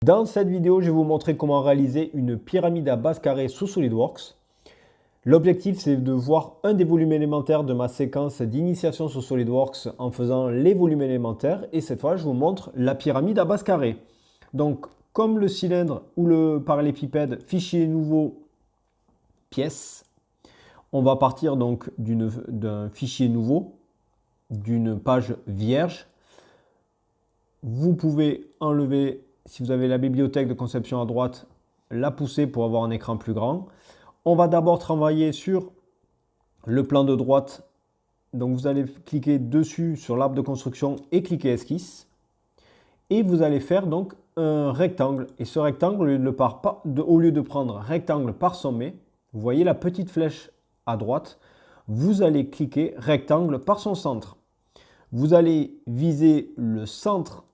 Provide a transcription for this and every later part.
Dans cette vidéo, je vais vous montrer comment réaliser une pyramide à base carrée sous SolidWorks. L'objectif, c'est de voir un des volumes élémentaires de ma séquence d'initiation sur SolidWorks en faisant les volumes élémentaires. Et cette fois, je vous montre la pyramide à base carrée. Donc, comme le cylindre ou le parallélépipède, fichier nouveau, pièce, on va partir donc d'un fichier nouveau, d'une page vierge. Vous pouvez enlever, si vous avez la bibliothèque de conception à droite, la pousser pour avoir un écran plus grand. On va d'abord travailler sur le plan de droite. Donc vous allez cliquer dessus sur l'arbre de construction et cliquer esquisse. Et vous allez faire donc un rectangle. Et ce rectangle, au lieu de prendre rectangle par sommet, vous voyez la petite flèche à droite, vous allez cliquer rectangle par son centre. Vous allez viser le centre,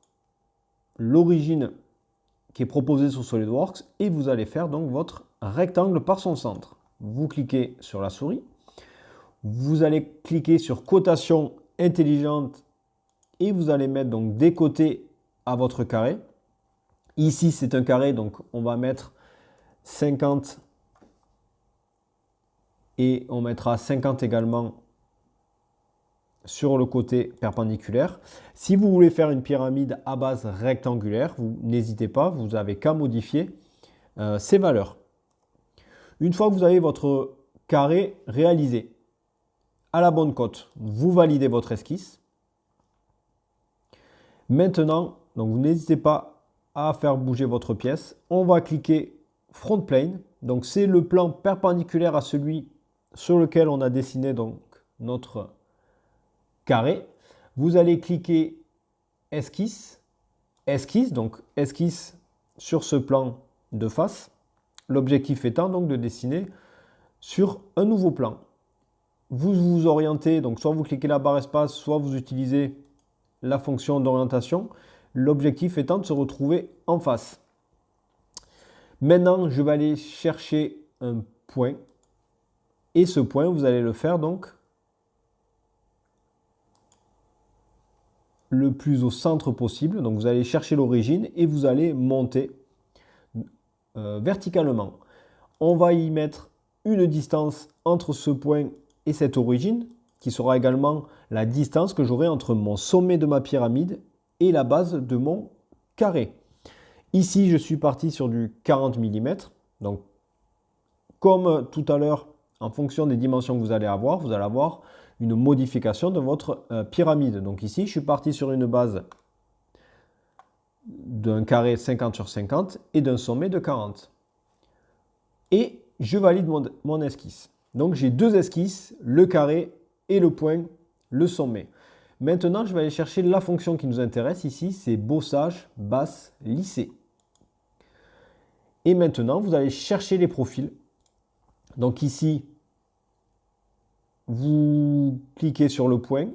l'origine qui est proposée sur SolidWorks et vous allez faire donc votre rectangle par son centre. Vous cliquez sur la souris, vous allez cliquer sur cotation intelligente et vous allez mettre donc des côtés à votre carré. Ici c'est un carré, donc on va mettre 50 et on mettra 50 également sur le côté perpendiculaire. Si vous voulez faire une pyramide à base rectangulaire, vous n'hésitez pas, vous n'avez qu'à modifier ces valeurs. Une fois que vous avez votre carré réalisé à la bonne cote, vous validez votre esquisse. Maintenant, donc vous n'hésitez pas à faire bouger votre pièce. On va cliquer front plane. Donc c'est le plan perpendiculaire à celui sur lequel on a dessiné donc notre carré. Vous allez cliquer esquisse, donc esquisse sur ce plan de face. L'objectif étant donc de dessiner sur un nouveau plan. Vous vous orientez, donc soit vous cliquez la barre espace, soit vous utilisez la fonction d'orientation. L'objectif étant de se retrouver en face. Maintenant, je vais aller chercher un point. Et ce point, vous allez le faire donc le plus au centre possible. Donc vous allez chercher l'origine et vous allez monter verticalement. On va y mettre une distance entre ce point et cette origine, qui sera également la distance que j'aurai entre mon sommet de ma pyramide et la base de mon carré. Ici, je suis parti sur du 40 mm. Donc, comme tout à l'heure, en fonction des dimensions que vous allez avoir une modification de votre pyramide. Donc ici, je suis parti sur une base d'un carré 50 sur 50 et d'un sommet de 40. Et je valide mon esquisse. Donc j'ai deux esquisses, le carré et le point, le sommet. Maintenant, je vais aller chercher la fonction qui nous intéresse ici, c'est bossage, basse, lissé. Et maintenant, vous allez chercher les profils. Donc ici, vous cliquez sur le point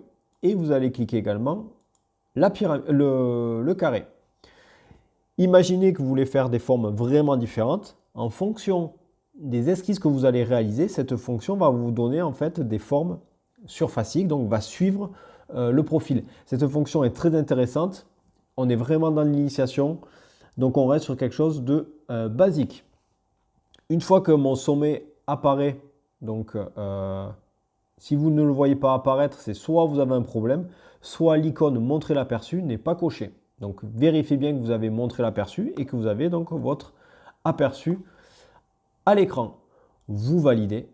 et vous allez cliquer également le carré. Imaginez que vous voulez faire des formes vraiment différentes. En fonction des esquisses que vous allez réaliser, cette fonction va vous donner en fait des formes surfaciques, donc va suivre le profil. Cette fonction est très intéressante. On est vraiment dans l'initiation, donc on reste sur quelque chose de basique. Une fois que mon sommet apparaît, donc si vous ne le voyez pas apparaître, c'est soit vous avez un problème, soit l'icône montrer l'aperçu n'est pas cochée. Donc vérifiez bien que vous avez montré l'aperçu et que vous avez donc votre aperçu à l'écran. Vous validez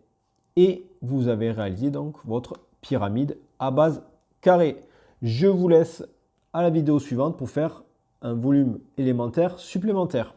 et vous avez réalisé donc votre pyramide à base carrée. Je vous laisse à la vidéo suivante pour faire un volume élémentaire supplémentaire.